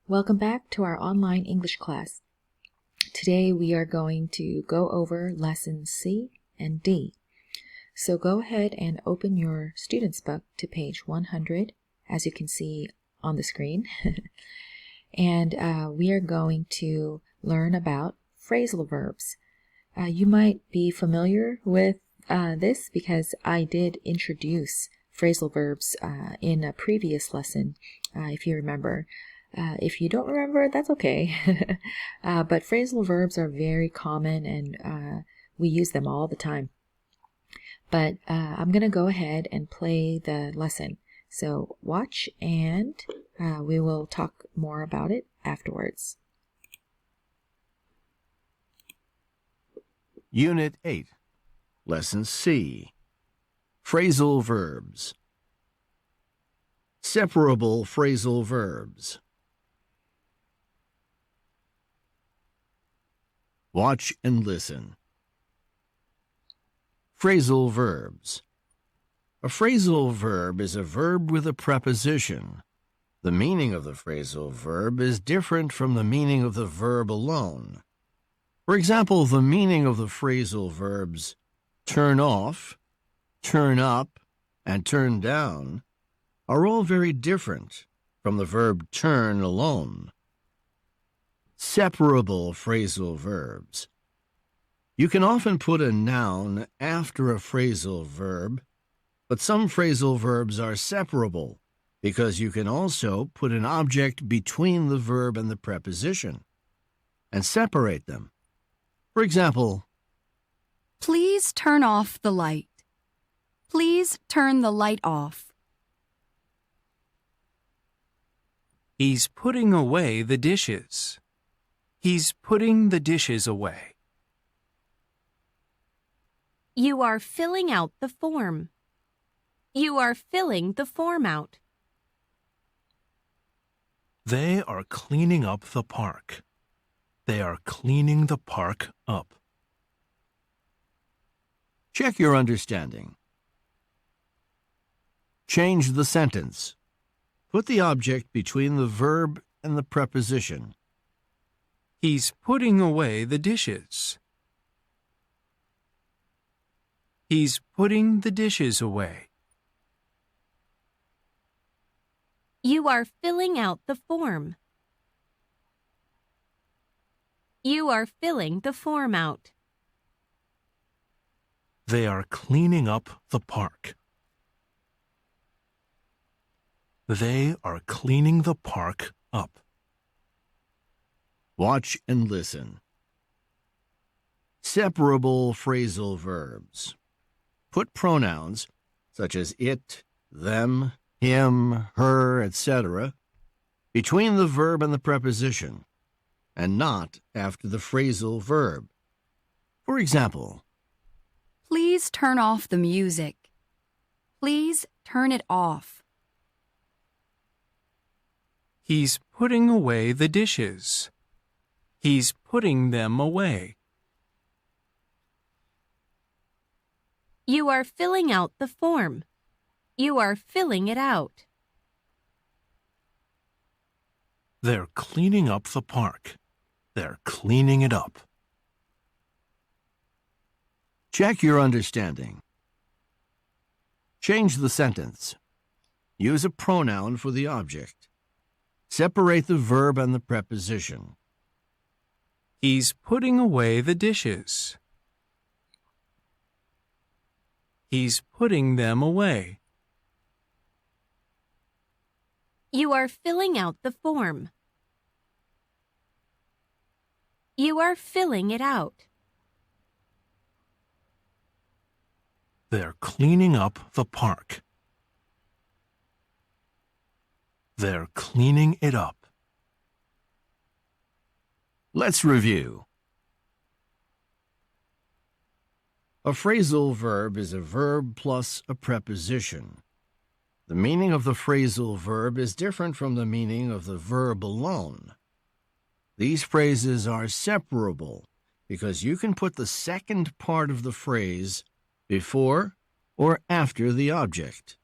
Welcome back to our online English class. Today we are going to go over lessons C and D. So go ahead and open your student's book to page 100, as you can see on the screen. And we are going to learn about phrasal verbs. You might be familiar with this because I did introduce phrasal verbs in a previous lesson, if you remember. If you don't remember, that's okay. But phrasal verbs are very common and we use them all the time. But I'm going to go ahead and play the lesson. So watch and we will talk more about it afterwards. Unit 8, Lesson C, Phrasal Verbs. Separable phrasal verbs. Watch and listen. Phrasal verbs. A phrasal verb is a verb with a preposition. The meaning of the phrasal verb is different from the meaning of the verb alone. For example, the meaning of the phrasal verbs turn off, turn up, and turn down are all very different from the verb turn alone. Separable phrasal verbs. You can often put a noun after a phrasal verb, but some phrasal verbs are separable because you can also put an object between the verb and the preposition and separate them. For example, please turn off the light. Please turn the light off. He's putting away the dishes. He's putting the dishes away. You are filling out the form. You are filling the form out. They are cleaning up the park. They are cleaning the park up. check your understanding. Change the sentence. Put the object between the verb and the preposition. He's putting away the dishes. He's putting the dishes away. You are filling out the form. You are filling the form out. They are cleaning up the park. They are cleaning the park up. Watch and listen. Separable phrasal verbs. Put pronouns, such as it, them, him, her, etc., between the verb and the preposition, and not after the phrasal verb. For example, Please turn off the music. Please turn it off. He's putting away the dishes. He's putting them away. You are filling out the form. You are filling it out. They're cleaning up the park. They're cleaning it up. check your understanding. Change the sentence. Use a pronoun for the object. Separate the verb and the preposition. He's putting away the dishes. He's putting them away. You are filling out the form. You are filling it out. They're cleaning up the park. They're cleaning it up. Let's review. A phrasal verb is a verb plus a preposition. The meaning of the phrasal verb is different from the meaning of the verb alone. These phrases are separable because you can put the second part of the phrase before or after the object.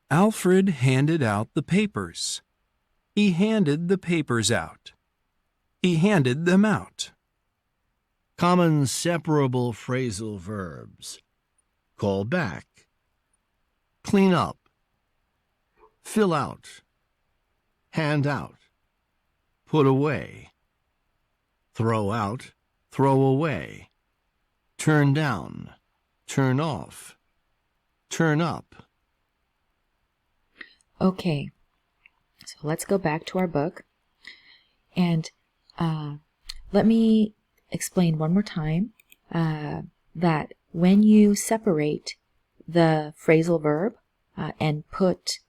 Alfred handed out the papers. He handed the papers out. He handed them out. Common separable phrasal verbs. Call back. Clean up. Fill out. Hand out. Put away. Throw out. Throw away. Turn down. Turn off. Turn up. Okay, so let's go back to our book. And let me explain one more time that when you separate the phrasal verb and put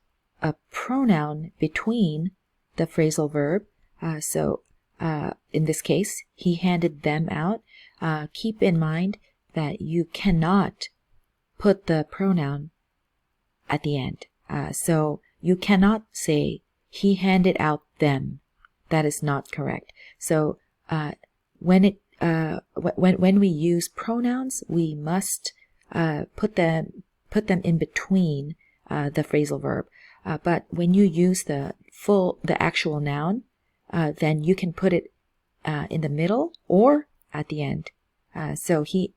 a pronoun between the phrasal verb, so in this case, he handed them out, keep in mind that you cannot put the pronoun at the end. So you cannot say, he handed out them. That is not correct. So when we use pronouns, we must put them in between the phrasal verb. But when you use the actual noun, then you can put it in the middle or at the end. So he,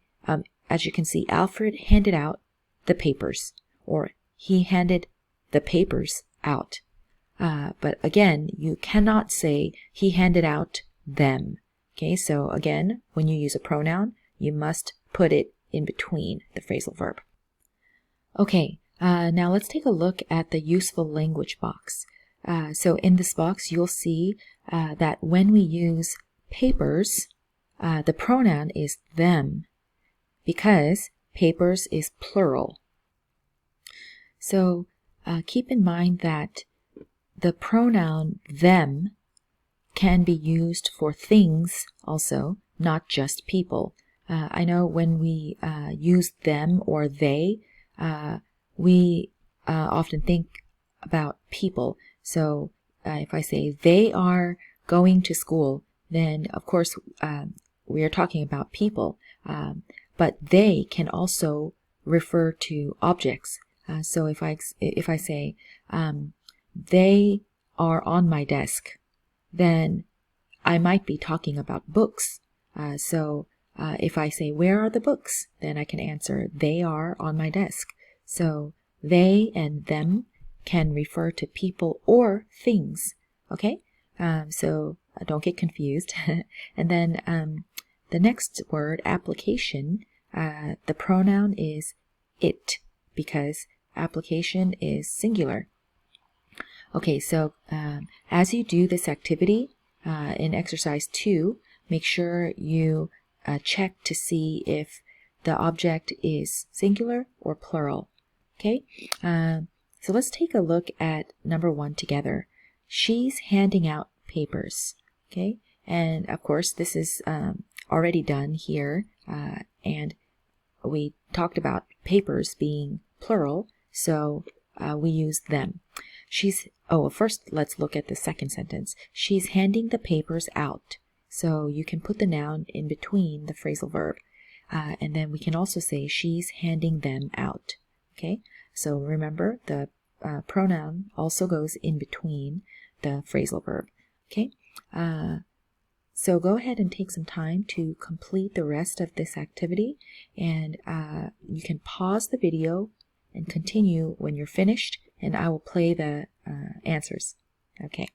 as you can see, Alfred handed out the papers, or he handed the papers out. But again, you cannot say he handed out them. Okay, so again, when you use a pronoun, you must put it in between the phrasal verb. Okay, now let's take a look at the useful language box. So in this box, you'll see that when we use papers, the pronoun is them, because papers is plural. So keep in mind that the pronoun them can be used for things also, not just people. I know when we use them or they, we often think about people. So if I say they are going to school, then of course we are talking about people. But they can also refer to objects. So if I say they are on my desk, then I might be talking about books. So if I say, where are the books? Then I can answer, they are on my desk. So they and them can refer to people or things. Okay? So don't get confused. And then the next word, application, the pronoun is it, because application is singular. Okay, so as you do this activity in exercise 2, make sure you check to see if the object is singular or plural. Okay, so let's take a look at number 1 together. She's handing out papers. Okay, and of course this is already done here, and we talked about papers being plural, so we use them. First let's look at the second sentence. She's handing the papers out. So you can put the noun in between the phrasal verb. And then we can also say she's handing them out. Okay, so remember the pronoun also goes in between the phrasal verb. Okay, so go ahead and take some time to complete the rest of this activity, and you can pause the video and continue when you're finished, and I will play the answers. Okay.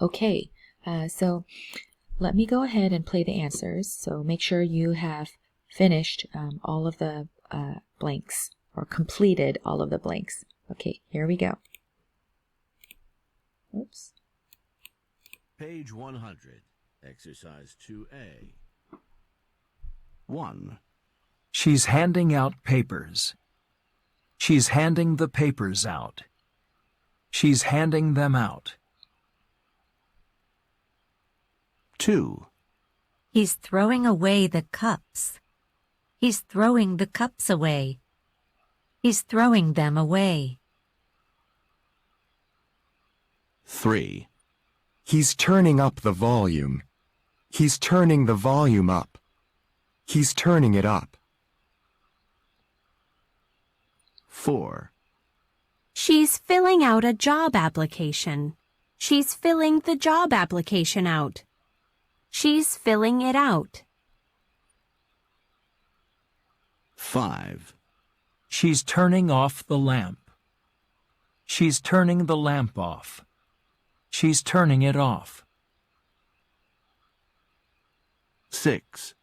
Okay, so let me go ahead and play the answers. So make sure you have finished all of the blanks, or completed all of the blanks. Okay, here we go. Oops. Page 100, exercise 2A. 1. She's handing out papers. She's handing the papers out. She's handing them out. 2. He's throwing away the cups. He's throwing the cups away. He's throwing them away. 3. He's turning up the volume. He's turning the volume up. He's turning it up. 4. She's filling out a job application. She's filling the job application out. She's filling it out. 5. She's turning off the lamp. She's turning the lamp off. She's turning it off. 6.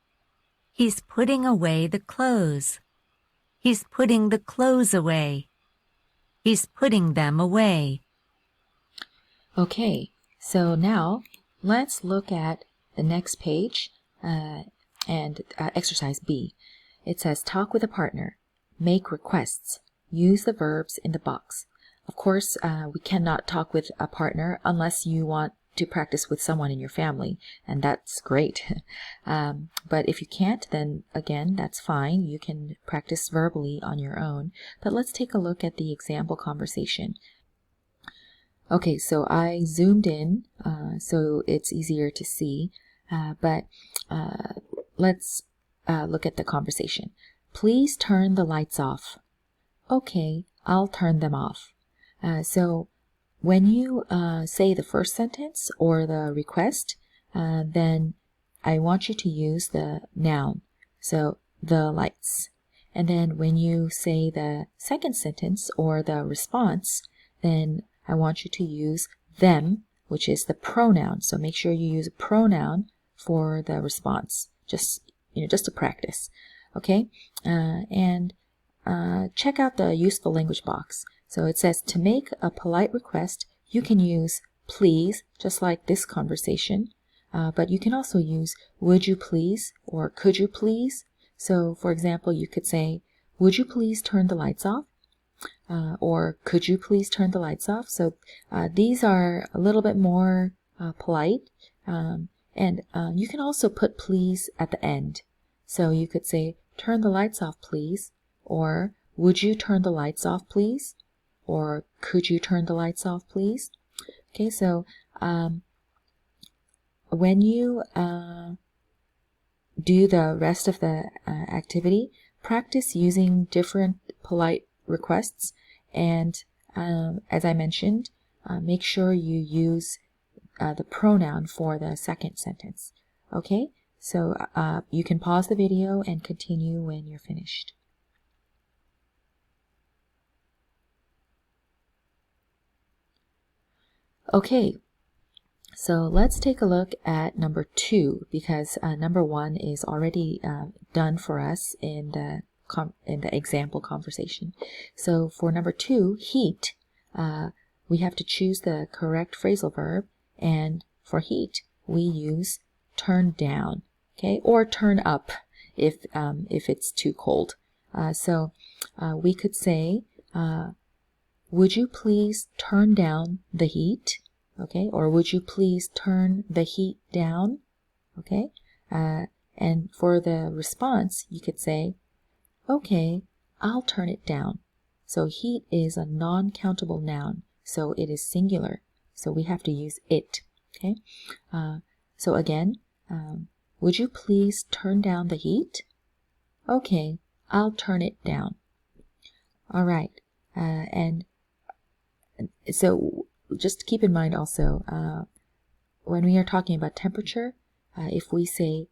He's putting away the clothes. He's putting the clothes away. He's putting them away. Okay, so now let's look at the next page and exercise B. It says talk with a partner, make requests, use the verbs in the box. Of course, we cannot talk with a partner unless you want to practice with someone in your family, and that's great. But if you can't, then again, that's fine. You can practice verbally on your own. But let's take a look at the example conversation. Okay, so I zoomed in so it's easier to see, but let's look at the conversation. Please turn the lights off. Okay, I'll turn them off. So when you say the first sentence or the request, then I want you to use the noun, so the lights. And then when you say the second sentence or the response, then I want you to use them, which is the pronoun. So make sure you use a pronoun for the response, just to practice. Okay, and check out the useful language box. So it says to make a polite request, you can use please, just like this conversation, but you can also use would you please or could you please. So for example, you could say, would you please turn the lights off? Or could you please turn the lights off? So these are a little bit more polite, and you can also put please at the end. So you could say, turn the lights off, please, or would you turn the lights off, please? Or could you turn the lights off, please? Okay, so when you do the rest of the activity, practice using different polite requests, and as I mentioned, make sure you use the pronoun for the second sentence. Okay, so you can pause the video and continue when you're finished. Okay, so let's take a look at number 2, because number 1 is already done for us in the example conversation. So for number 2, heat, we have to choose the correct phrasal verb, and for heat we use turn down, okay, or turn up if it's too cold. So we could say, would you please turn down the heat? Okay, or would you please turn the heat down? Okay, and for the response, you could say, okay, I'll turn it down. So heat is a non-countable noun, so it is singular. So we have to use it. Okay, so again, would you please turn down the heat? Okay, I'll turn it down. All right, and so just keep in mind also, when we are talking about temperature, if we say,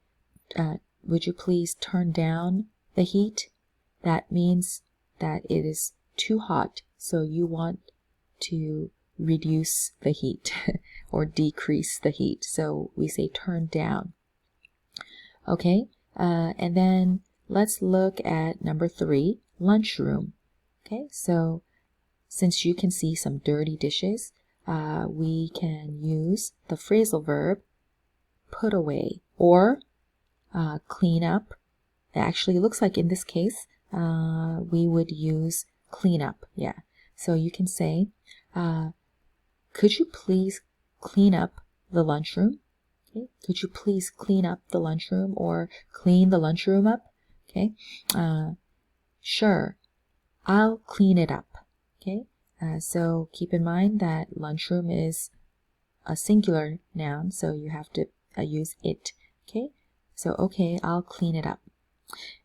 would you please turn down the heat, that means that it is too hot, so you want to reduce the heat or decrease the heat. So we say turn down. Okay, and then let's look at number 3, lunchroom. Okay, so since you can see some dirty dishes, we can use the phrasal verb put away or clean up. It actually looks like in this case we would use clean up. Yeah, so you can say, could you please clean up the lunchroom? Okay, could you please clean up the lunchroom or clean the lunchroom up? Okay, sure, I'll clean it up. Okay, so keep in mind that lunchroom is a singular noun, so you have to use it. Okay, so okay, I'll clean it up.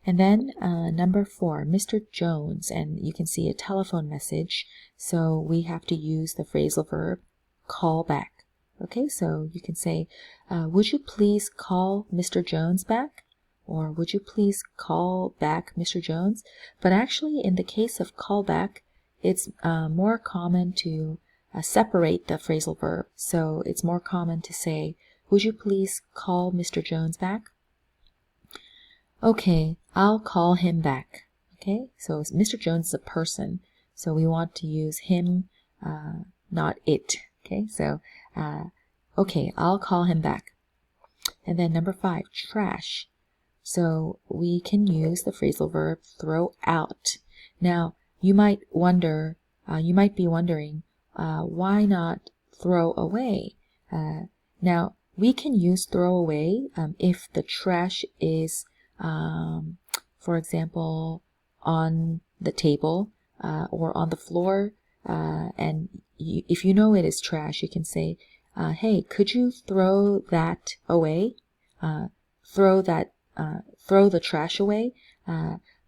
And then number 4, Mr. Jones, and you can see a telephone message, so we have to use the phrasal verb call back. Okay, so you can say, would you please call Mr. Jones back? Or would you please call back Mr. Jones? But actually, in the case of call back, it's more common to separate the phrasal verb. So it's more common to say, would you please call Mr. Jones back? Okay, I'll call him back. Okay, so Mr. Jones is a person, so we want to use him, not it. Okay, so okay, I'll call him back. And then number 5, trash. So we can use the phrasal verb throw out. Now you might be wondering, why not throw away? Now we can use throw away if the trash is, for example, on the table or on the floor, and if you know it is trash, you can say, hey, could you throw that away? Throw the trash away.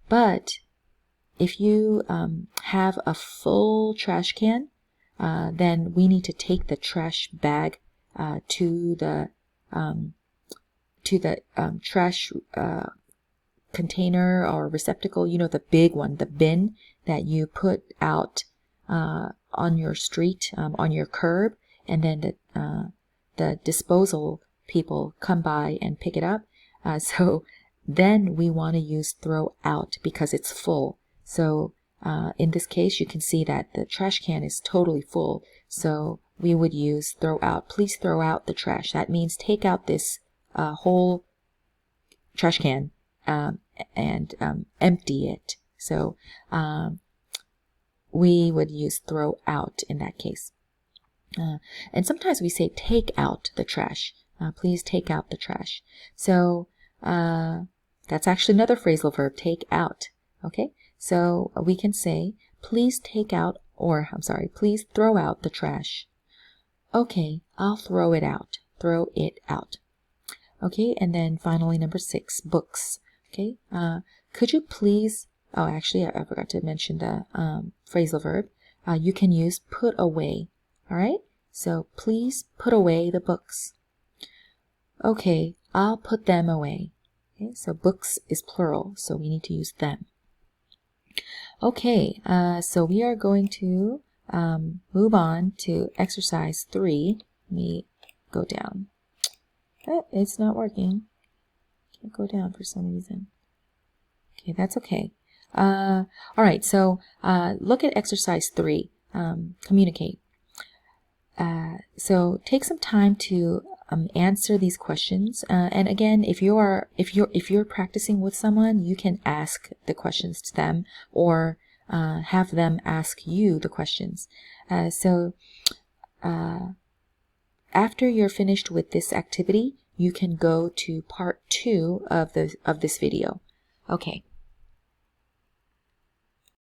But if you have a full trash can, then we need to take the trash bag to the trash container or receptacle, you know, the big one, the bin that you put out on your street, on your curb, and then the disposal people come by and pick it up. So then we want to use throw out because it's full. So in this case, you can see that the trash can is totally full. So we would use throw out. Please throw out the trash. That means take out this whole trash can and empty it. So we would use throw out in that case. And sometimes we say take out the trash. Please take out the trash. So that's actually another phrasal verb, take out. Okay, so we can say please take out, or I'm sorry, please throw out the trash. Okay, I'll throw it out. Throw it out. Okay, and then finally number 6, books. Okay, could you please, oh actually I forgot to mention the phrasal verb. You can use put away. Alright, so please put away the books. Okay, I'll put them away. Okay, so books is plural, so we need to use them. Okay, so we are going to move on to exercise 3. Let me go down. Oh, it's not working. Can't go down for some reason. Okay, that's okay. All right, so look at exercise 3. Communicate. So take some time to answer these questions. And again, if you're practicing with someone, you can ask the questions to them or have them ask you the questions. So after you're finished with this activity, you can go to part 2 of this video. Okay,